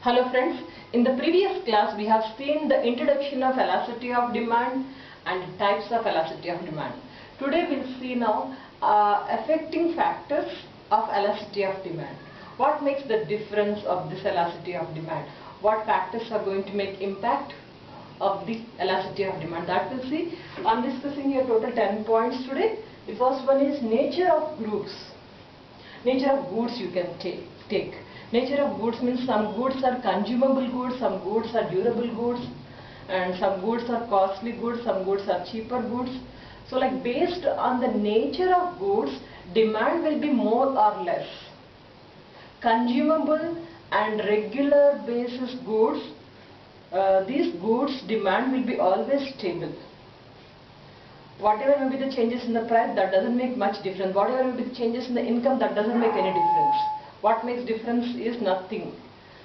Hello friends, in the previous class we have seen the introduction of elasticity of demand and types of elasticity of demand. Today we will see now affecting factors of elasticity of demand. What makes the difference of this elasticity of demand? What factors are going to make impact of the elasticity of demand? That we'll see. I am discussing here total 10 points today. The first one is nature of groups. Nature of goods you can take. Nature of goods means some goods are consumable goods, some goods are durable goods, and some goods are costly goods, some goods are cheaper goods. So like based on the nature of goods, demand will be more or less. Consumable and regular basis goods, these goods demand will be always stable. Whatever may be the changes in the price, that doesn't make much difference. Whatever may be the changes in the income, that doesn't make any difference. What makes difference is nothing.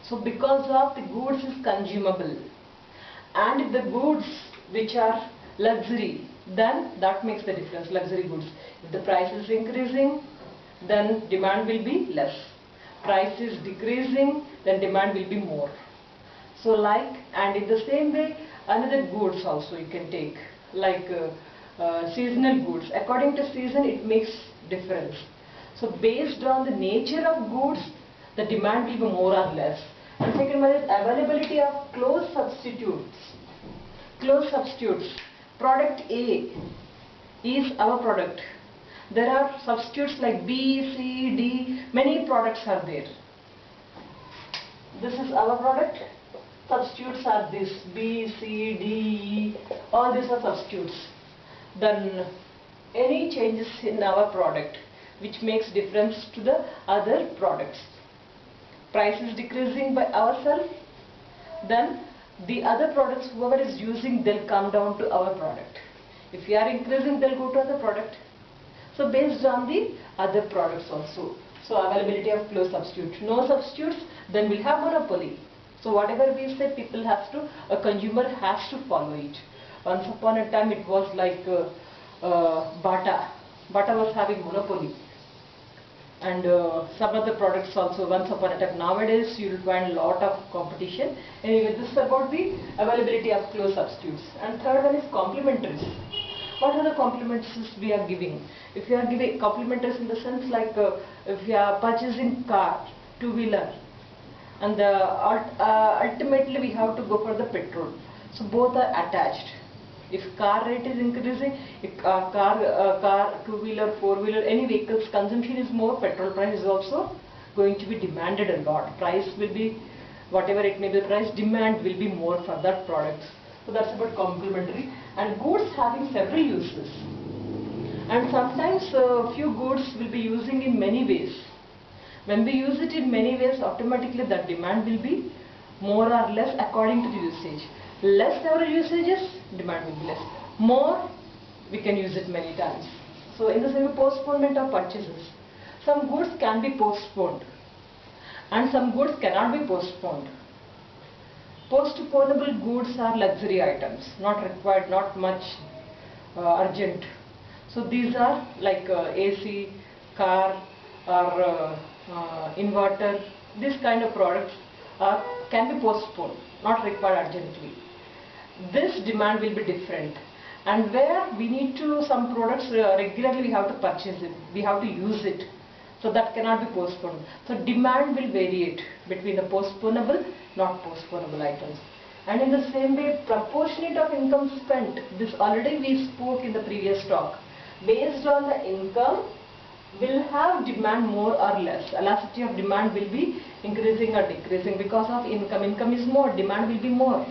So because of the goods is consumable, and if the goods which are luxury, then that makes the difference, luxury goods. If the price is increasing, then demand will be less. Price is decreasing, then demand will be more. So like, and in the same way, another goods also you can take, like seasonal goods. According to season, it makes difference. So based on the nature of goods, the demand will be more or less. And second one is availability of close substitutes. Close substitutes. Product A is our product. There are substitutes like B, C, D. Many products are there. This is our product. Substitutes are this B, C, D, E. All these are substitutes. Then any changes in our product which makes difference to the other products. Price is decreasing by ourselves, then the other products, whoever is using, they'll come down to our product. If we are increasing, they'll go to other product. So based on the other products also. So availability of close substitutes. No substitutes, then we'll have monopoly. So whatever we say, people have to, a consumer has to follow it. Once upon a time it was like Bata. Bata was having monopoly. And some other products also once upon a time. Nowadays you will find a lot of competition. Anyway, this is about the availability of close substitutes. And third one is complementaries. What are the complementaries we are giving? If you are giving complementaries in the sense like if you are purchasing car, two-wheeler, and ultimately we have to go for the petrol. So both are attached. If car rate is increasing, if car, two-wheeler, four-wheeler, any vehicles consumption is more, petrol price is also going to be demanded a lot. Price will be, whatever it may be the price, demand will be more for that product. So that's about complementary. And goods having several uses. And sometimes few goods will be using in many ways. When we use it in many ways, automatically that demand will be more or less according to the usage. Less several usages, demand will be less. More, we can use it many times. So in the same way, postponement of purchases. Some goods can be postponed and some goods cannot be postponed. Postponable goods are luxury items, not required, not much urgent. So these are like AC, car or inverter. This kind of products can be postponed, not required urgently. This demand will be different, and where we need to, some products regularly we have to purchase it, we have to use it, so that cannot be postponed. So demand will variate between the postponable, not postponable items. And in the same way, proportionate of income spent, this already we spoke in the previous talk. Based on the income, will have demand more or less. Elasticity of demand will be increasing or decreasing because of income. Income is more, demand will be more.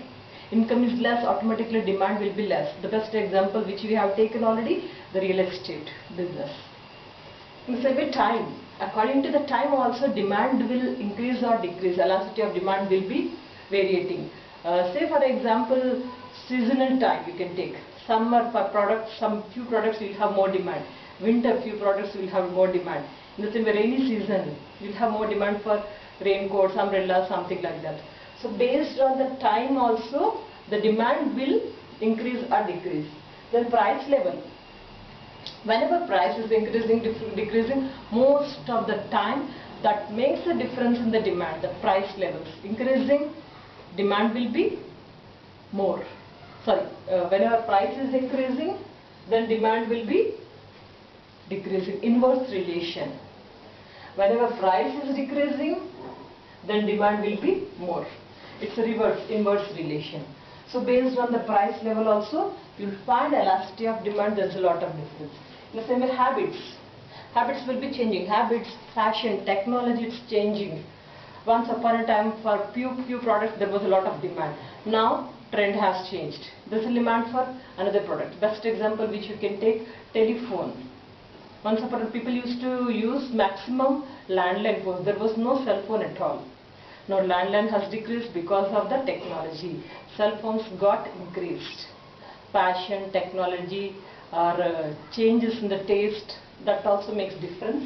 Income is less, automatically demand will be less. The best example which we have taken already, the real estate business. In the same way, time. According to the time also, demand will increase or decrease. Elasticity of demand will be varying. Say for example, seasonal time you can take. Summer for products, some few products will have more demand. Winter, few products will have more demand. In the same way, rainy season, you'll have more demand for raincoats, umbrellas, something like that. So based on the time also, the demand will increase or decrease. Then price level. Whenever price is increasing, decreasing, most of the time that makes a difference in the demand, the price levels. Increasing, demand will be more. Sorry, whenever price is increasing, then demand will be decreasing. Inverse relation. Whenever price is decreasing, then demand will be more. It's a inverse relation. So based on the price level also, you'll find elasticity of demand, there's a lot of difference. In the same way, habits. Habits will be changing. Habits, fashion, technology, it's changing. Once upon a time, for few products, there was a lot of demand. Now, trend has changed. There's a demand for another product. Best example which you can take, telephone. Once upon a time, people used to use maximum landline phones. There was no cell phone at all. Now landline has decreased because of the technology. Cell phones got increased. Fashion, technology, or changes in the taste, that also makes difference.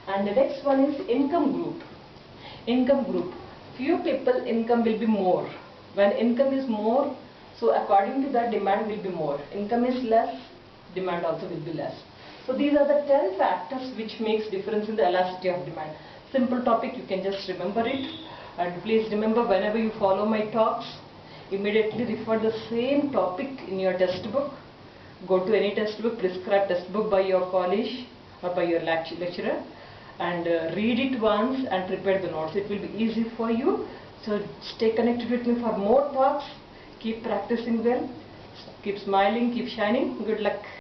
And the next one is income group. Income group. Few people income will be more. When income is more, so according to that demand will be more. Income is less, demand also will be less. So these are the 10 factors which makes difference in the elasticity of demand. Simple topic, you can just remember it. And please remember, whenever you follow my talks, immediately refer the same topic in your textbook. Go to any textbook, prescribed textbook by your college or by your lecturer, and read it once and prepare the notes. It will be easy for you. So stay connected with me for more talks. Keep practicing well. Keep smiling, keep shining. Good luck.